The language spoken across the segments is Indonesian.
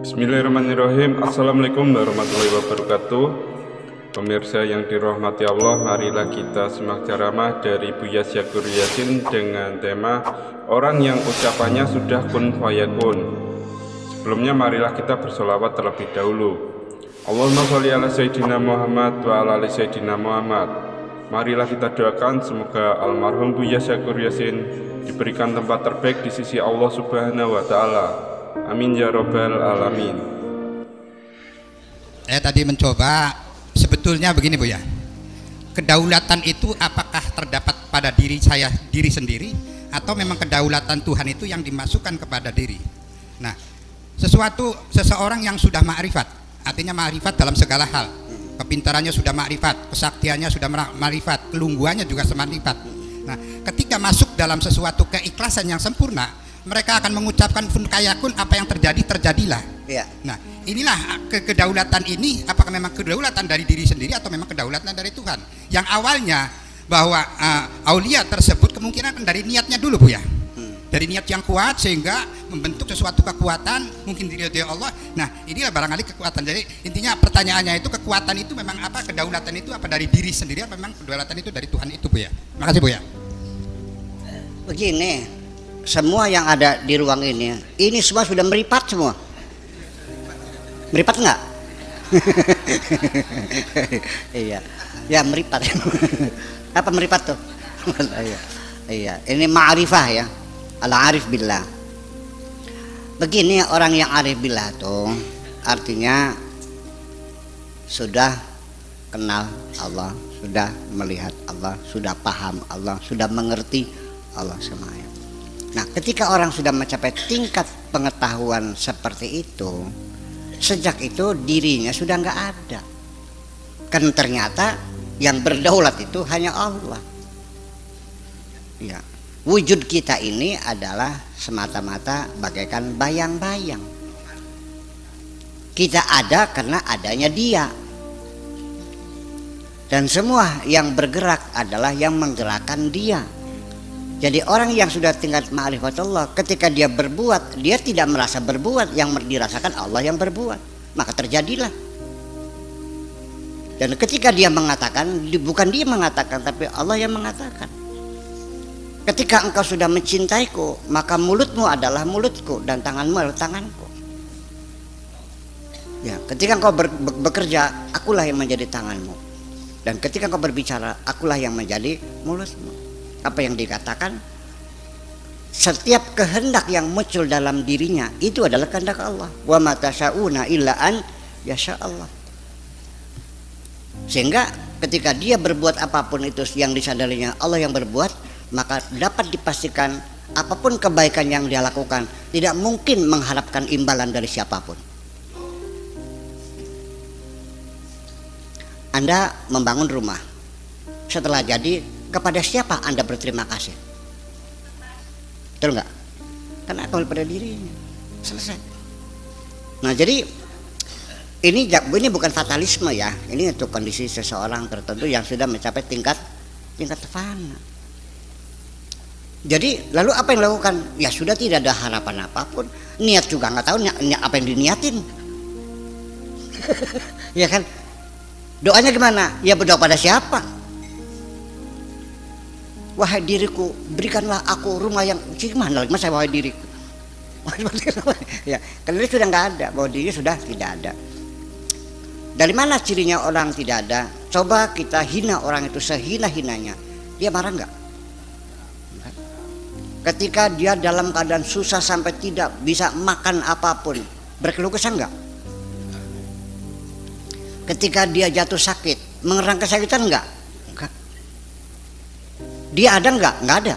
Bismillahirrahmanirrahim. Assalamualaikum warahmatullahi wabarakatuh. Pemirsa yang dirahmati Allah, marilah kita simak ceramah dari Buya Syakur Yasin dengan tema orang yang ucapannya sudah kun fayakun. Sebelumnya marilah kita bersolawat terlebih dahulu. Allahumma sholli ala Sayyidina Muhammad wa ala ali Sayyidina Muhammad. Marilah kita doakan semoga almarhum Buya Syakur Yasin diberikan tempat terbaik di sisi Allah Subhanahu wa Ta'ala. Amin ya robbal alamin. Saya tadi mencoba, sebetulnya begini Bu ya, kedaulatan itu apakah terdapat pada diri sendiri, atau memang kedaulatan Tuhan itu yang dimasukkan kepada diri. Nah, seseorang yang sudah ma'rifat, artinya ma'rifat dalam segala hal, kepintarannya sudah ma'rifat, kesaktiannya sudah ma'rifat, kelungguannya juga sema'rifat. Nah, ketika masuk dalam sesuatu keikhlasan yang sempurna, mereka akan mengucapkan kun fayakun, apa yang terjadi terjadilah. Ya. Nah, inilah kedaulatan ini, apakah memang kedaulatan dari diri sendiri atau memang kedaulatan dari Tuhan? Yang awalnya bahwa aulia tersebut kemungkinan dari niatnya dulu Bu ya. Dari niat yang kuat sehingga membentuk sesuatu kekuatan, mungkin diridhoi Allah. Nah, inilah barangkali kekuatan. Jadi intinya pertanyaannya itu, kekuatan itu memang apa, kedaulatan itu apa dari diri sendiri, apa memang kedaulatan itu dari Tuhan itu Bu ya. Makasih Bu ya. Begini, semua yang ada di ruang ini semua sudah meripat semua. Meripat enggak? Iya, ya meripat. Apa meripat tuh? Iya, ini ma'rifah ya, al-arif billah. Begini, orang yang arif billah tuh artinya sudah kenal Allah, sudah melihat Allah, sudah paham Allah, sudah mengerti Allah semuanya. Nah, ketika orang sudah mencapai tingkat pengetahuan seperti itu, sejak itu dirinya sudah nggak ada. Kan ternyata yang berdaulat itu hanya Allah. Ya, wujud kita ini adalah semata-mata bagaikan bayang-bayang. Kita ada karena adanya Dia. Dan semua yang bergerak adalah yang menggerakkan Dia. Jadi orang yang sudah tingkat ma'rifatullah, ketika dia berbuat, dia tidak merasa berbuat, yang dirasakan Allah yang berbuat, maka terjadilah. Dan ketika dia mengatakan, bukan dia mengatakan, tapi Allah yang mengatakan. Ketika engkau sudah mencintaiku, maka mulutmu adalah mulutku dan tanganmu adalah tanganku. Ya, ketika engkau bekerja, akulah yang menjadi tanganmu. Dan ketika engkau berbicara, akulah yang menjadi mulutmu. Apa yang dikatakan, setiap kehendak yang muncul dalam dirinya itu adalah kehendak Allah. Wa ma tasyauna illa an yasha Allah. Sehingga ketika dia berbuat apapun itu yang disadarinya Allah yang berbuat, maka dapat dipastikan apapun kebaikan yang dia lakukan tidak mungkin mengharapkan imbalan dari siapapun. Anda membangun rumah, setelah jadi, kepada siapa Anda berterima kasih? Betul nggak? Karena kepada dirinya. Selesai. Nah, jadi ini bukan fatalisme ya. Ini untuk kondisi seseorang tertentu yang sudah mencapai tingkat fana. Jadi lalu apa yang dilakukan? Ya sudah, tidak ada harapan apapun. Niat juga nggak tahu apa yang diniatin. Ya kan? Doanya gimana? Ya berdoa pada siapa? Wahai diriku, berikanlah aku rumah yang gimana? Mas saya wahai diriku. Ya, karena sudah nggak ada, bahwa diri sudah tidak ada. Dari mana cirinya orang tidak ada? Coba kita hina orang itu sehina-hinanya, dia marah nggak? Ketika dia dalam keadaan susah sampai tidak bisa makan apapun, berkeluh kesah nggak? Ketika dia jatuh sakit, mengerang kesakitan nggak? Dia ada nggak? Nggak ada.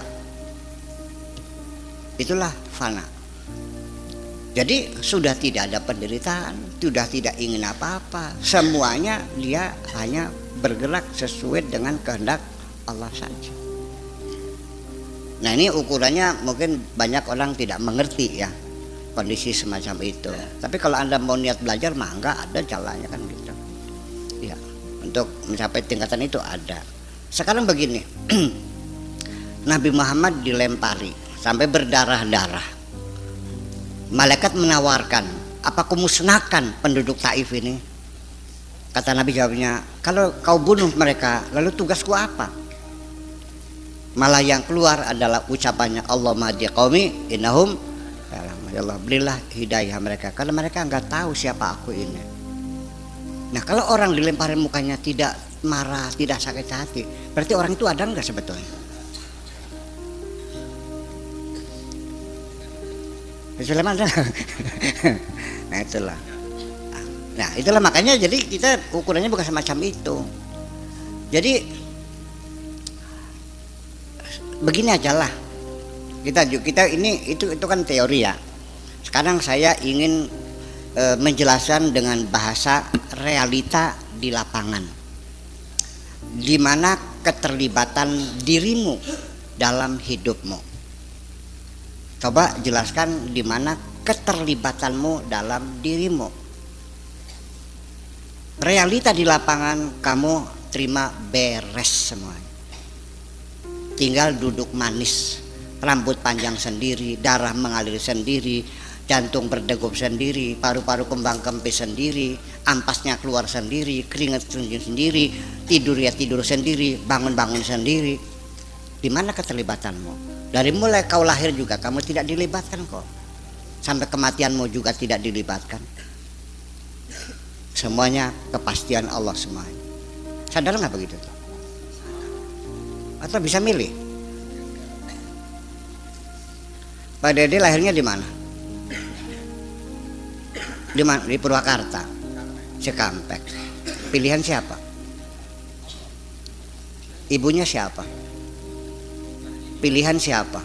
Itulah fana. Jadi sudah tidak ada penderitaan, sudah tidak ingin apa-apa. Semuanya dia hanya bergerak sesuai dengan kehendak Allah saja. Nah, ini ukurannya mungkin banyak orang tidak mengerti ya kondisi semacam itu. Tapi kalau Anda mau niat belajar, mah enggak, ada jalannya kan gitu. Ya, untuk mencapai tingkatan itu ada. Sekarang begini. Nabi Muhammad dilempari sampai berdarah-darah. Malaikat menawarkan, apa kau musnahkan penduduk Taif ini? Kata Nabi jawabnya, kalau kau bunuh mereka, lalu tugasku apa? Malah yang keluar adalah ucapannya, Allahumma hdi qaumi innahum, ya Allah berilah hidayah mereka, karena mereka nggak tahu siapa aku ini. Nah kalau orang dilemparin mukanya tidak marah, tidak sakit hati, berarti orang itu ada nggak sebetulnya? Nah itulah makanya jadi kita ukurannya bukan semacam itu. Jadi begini aja lah, kita ini itu kan teori ya. Sekarang saya ingin menjelaskan dengan bahasa realita di lapangan, di mana keterlibatan dirimu dalam hidupmu. Coba jelaskan di mana keterlibatanmu dalam dirimu. Realita di lapangan kamu terima beres semuanya. Tinggal duduk manis, rambut panjang sendiri, darah mengalir sendiri, jantung berdegup sendiri, paru-paru kembang kempis sendiri, ampasnya keluar sendiri, keringat sendiri, tidur ya tidur sendiri, bangun-bangun sendiri. Di mana keterlibatanmu? Dari mulai kau lahir juga kamu tidak dilibatkan kok. Sampai kematianmu juga tidak dilibatkan. Semuanya kepastian Allah semuanya. Sadar nggak begitu tuh? Atau bisa milih? Pak Dede lahirnya di mana? Di mana? Di Purwakarta, Cikampek. Pilihan siapa? Ibunya siapa? Pilihan siapa?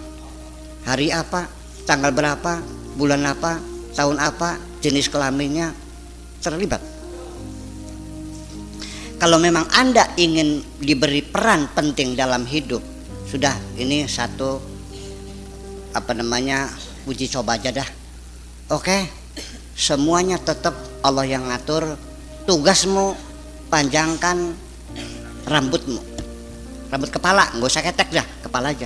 Hari apa? Tanggal berapa? Bulan apa? Tahun apa? Jenis kelaminnya? Terlibat. Kalau memang Anda ingin diberi peran penting dalam hidup, sudah ini satu uji coba aja dah. Oke, semuanya tetap Allah yang ngatur. Tugasmu panjangkan rambutmu, rambut kepala, nggak usah ketek dah, kepala aja.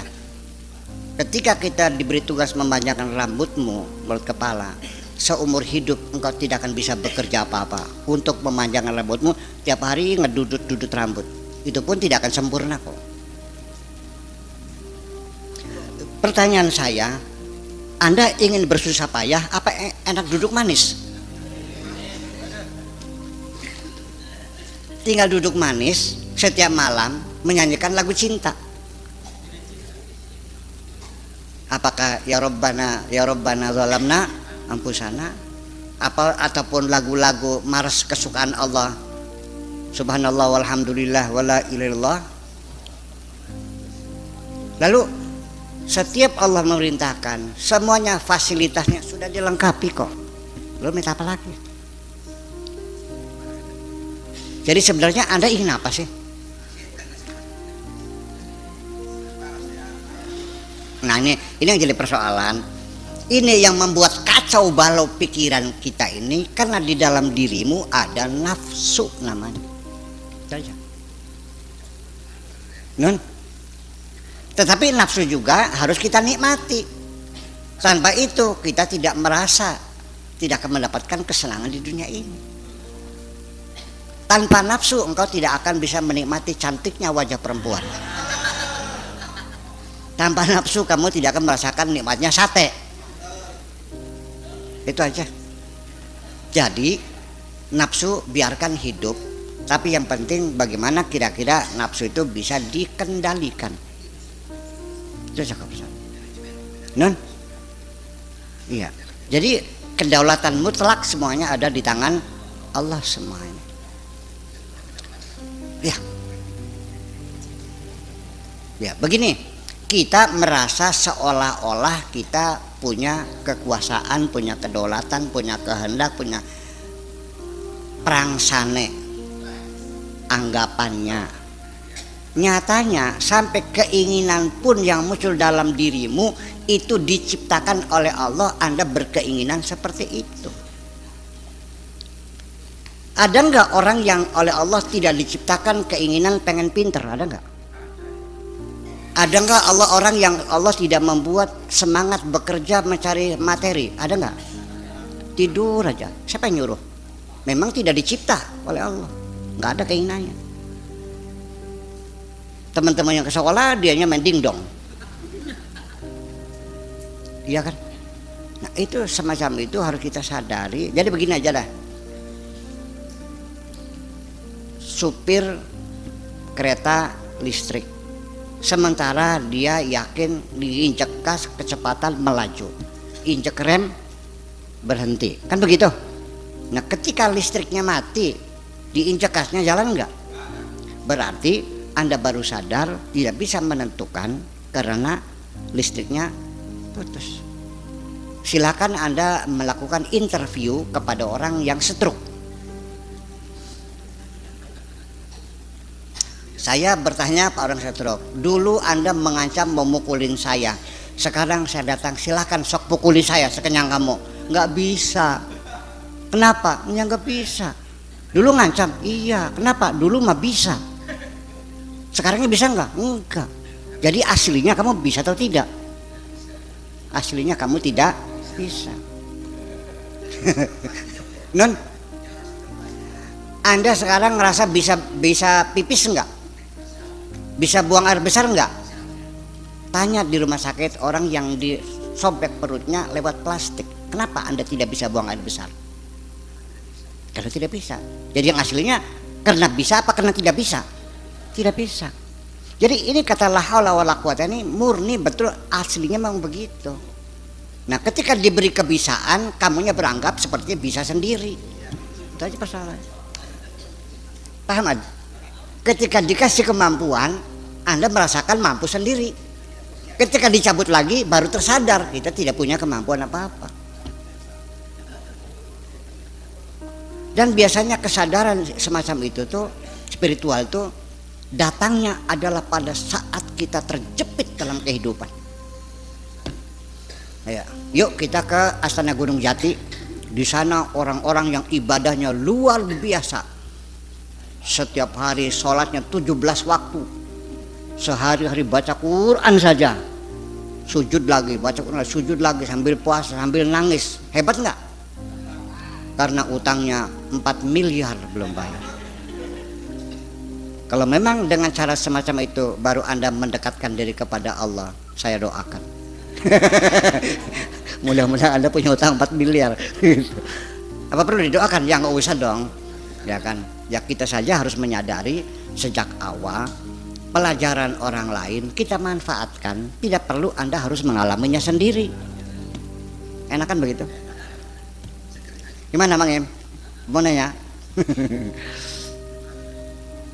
Ketika kita diberi tugas memanjangkan rambutmu, menurut kepala, seumur hidup engkau tidak akan bisa bekerja apa-apa untuk memanjangkan rambutmu. Tiap hari ngedudut-dudut rambut, itu pun tidak akan sempurna kok. Pertanyaan saya, Anda ingin bersusah payah apa enak duduk manis? Tinggal duduk manis setiap malam menyanyikan lagu cinta. Apakah ya Rabbana zalamna ampusana, ataupun lagu-lagu mars kesukaan Allah, subhanallah walhamdulillah wala ilaha illallah. Lalu setiap Allah memerintahkan, semuanya fasilitasnya sudah dilengkapi kok. Lalu minta apa lagi? Jadi sebenarnya Anda ingin apa sih? Nah ini yang jadi persoalan. Ini yang membuat kacau balau pikiran kita ini, karena di dalam dirimu ada nafsu namanya. Tetapi nafsu juga harus kita nikmati. Tanpa itu kita tidak merasa, tidak akan mendapatkan kesenangan di dunia ini. Tanpa nafsu engkau tidak akan bisa menikmati cantiknya wajah perempuan. Tanpa nafsu kamu tidak akan merasakan nikmatnya sate. Itu aja. Jadi nafsu biarkan hidup, tapi yang penting bagaimana kira-kira nafsu itu bisa dikendalikan. Itu cakap pesan. Non? Iya. Jadi kedaulatan mutlak semuanya ada di tangan Allah semuanya. Ya. Ya, begini. Kita merasa seolah-olah kita punya kekuasaan, punya kedaulatan, punya kehendak, punya prangsane anggapannya. Nyatanya sampai keinginan pun yang muncul dalam dirimu itu diciptakan oleh Allah. Anda berkeinginan seperti itu. Ada nggak orang yang oleh Allah tidak diciptakan keinginan pengen pinter? Ada nggak? Ada nggak orang yang Allah tidak membuat semangat bekerja mencari materi? Ada nggak? tidur aja. Siapa yang nyuruh? Memang tidak dicipta oleh Allah, nggak ada keinginannya. Teman-teman yang ke sekolah, dianya main dingdong, iya kan? Nah itu semacam itu harus kita sadari. Jadi begini aja dah, supir kereta listrik, sementara dia yakin diinjek gas kecepatan melaju, injek rem berhenti, kan begitu. Nah ketika listriknya mati, diinjek gasnya jalan enggak? Berarti Anda baru sadar tidak bisa menentukan karena listriknya putus. Silakan Anda melakukan interview kepada orang yang stroke. Saya bertanya Pak orang stroke, dulu Anda mengancam memukulin saya, sekarang saya datang, silakan sok pukuli saya sekenyang kamu. Nggak bisa. Kenapa? Ya nggak bisa. Dulu ngancam, iya. Kenapa? Dulu mah bisa. Sekarangnya bisa nggak? Enggak. Jadi aslinya kamu bisa atau tidak? Aslinya kamu tidak bisa. Non, Anda sekarang ngerasa bisa pipis enggak? Bisa buang air besar enggak? Tanya di rumah sakit orang yang disobek perutnya lewat plastik. Kenapa Anda tidak bisa buang air besar? Karena tidak bisa. Jadi yang aslinya karena bisa apa karena tidak bisa? Tidak bisa. Jadi ini kata la haula wala quwata ini murni betul aslinya memang begitu. Nah ketika diberi kebisaan, kamunya beranggap seperti bisa sendiri. Itu aja persoalannya. Paham Ad? Ketika dikasih kemampuan, Anda merasakan mampu sendiri. Ketika dicabut lagi, baru tersadar kita tidak punya kemampuan apa-apa. Dan biasanya kesadaran semacam itu tuh, spiritual tuh, datangnya adalah pada saat kita terjepit dalam kehidupan. Ya, yuk kita ke Astana Gunung Jati. Di sana orang-orang yang ibadahnya luar biasa. Setiap hari sholatnya 17 waktu. Sehari-hari baca Quran saja. Sujud lagi, baca Quran, sujud lagi sambil puasa, sambil nangis. Hebat nggak? Karena utangnya 4 miliar belum bayar. Kalau memang dengan cara semacam itu baru Anda mendekatkan diri kepada Allah, saya doakan. Mudah-mudahan Anda punya utang 4 miliar. Apa perlu didoakan? Ya nggak usah dong, ya kan? Ya kita saja harus menyadari sejak awal pelajaran orang lain kita manfaatkan. Tidak perlu Anda harus mengalaminya sendiri. Enak kan begitu? Gimana Mang Em? Mau nanya?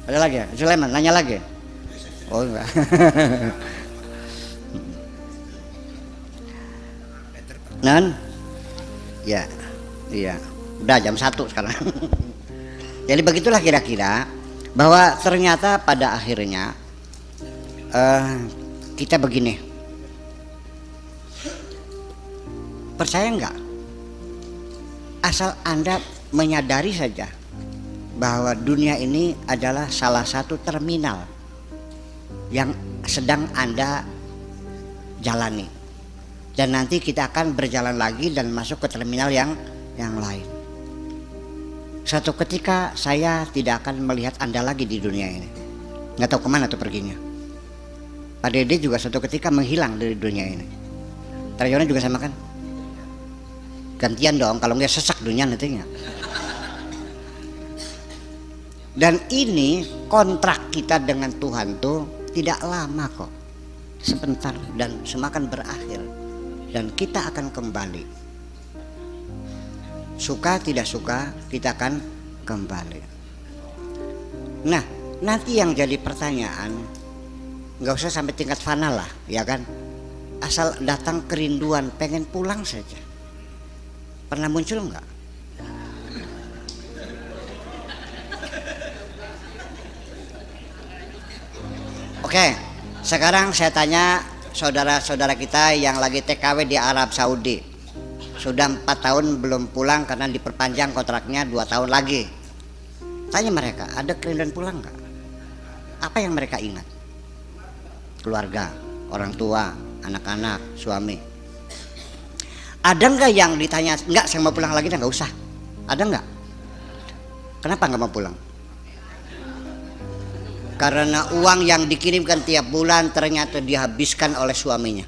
Ada lagi ya? Sulaiman nanya lagi? Oh enggak. Non? Ya, iya. Udah jam 1 sekarang. Jadi begitulah kira-kira bahwa ternyata pada akhirnya kita begini. Percaya enggak? Asal Anda menyadari saja bahwa dunia ini adalah salah satu terminal yang sedang Anda jalani. Dan nanti kita akan berjalan lagi dan masuk ke terminal yang lain. Suatu ketika saya tidak akan melihat Anda lagi di dunia ini. Nggak tahu kemana tuh perginya. Pak Dede juga suatu ketika menghilang dari dunia ini. Trayona juga sama kan? Gantian dong, kalau nggak sesak dunia nantinya. Dan ini kontrak kita dengan Tuhan tuh tidak lama kok. Sebentar dan semakan berakhir. Dan kita akan kembali. Suka tidak suka kita akan kembali. Nah nanti yang jadi pertanyaan, nggak usah sampai tingkat fana lah, ya kan? Asal datang kerinduan pengen pulang saja. Pernah muncul nggak? Oke, sekarang saya tanya saudara-saudara kita yang lagi TKW di Arab Saudi, sudah 4 tahun belum pulang karena diperpanjang kontraknya 2 tahun lagi. Tanya mereka, ada kerinduan pulang nggak? Apa yang mereka ingat? Keluarga, orang tua, anak-anak, suami. Ada nggak yang ditanya, nggak saya mau pulang lagi, nggak usah? Ada nggak? Kenapa nggak mau pulang? Karena uang yang dikirimkan tiap bulan ternyata dihabiskan oleh suaminya,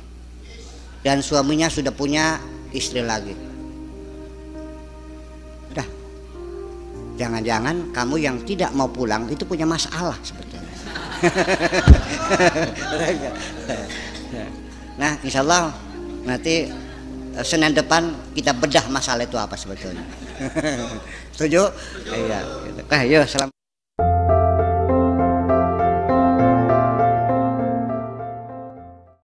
dan suaminya sudah punya istri lagi. Udah, jangan-jangan kamu yang tidak mau pulang itu punya masalah sebetulnya. Nah, insya Allah nanti Senin depan kita bedah masalah itu apa sebetulnya. Setuju? Iya. Yuk, selamat.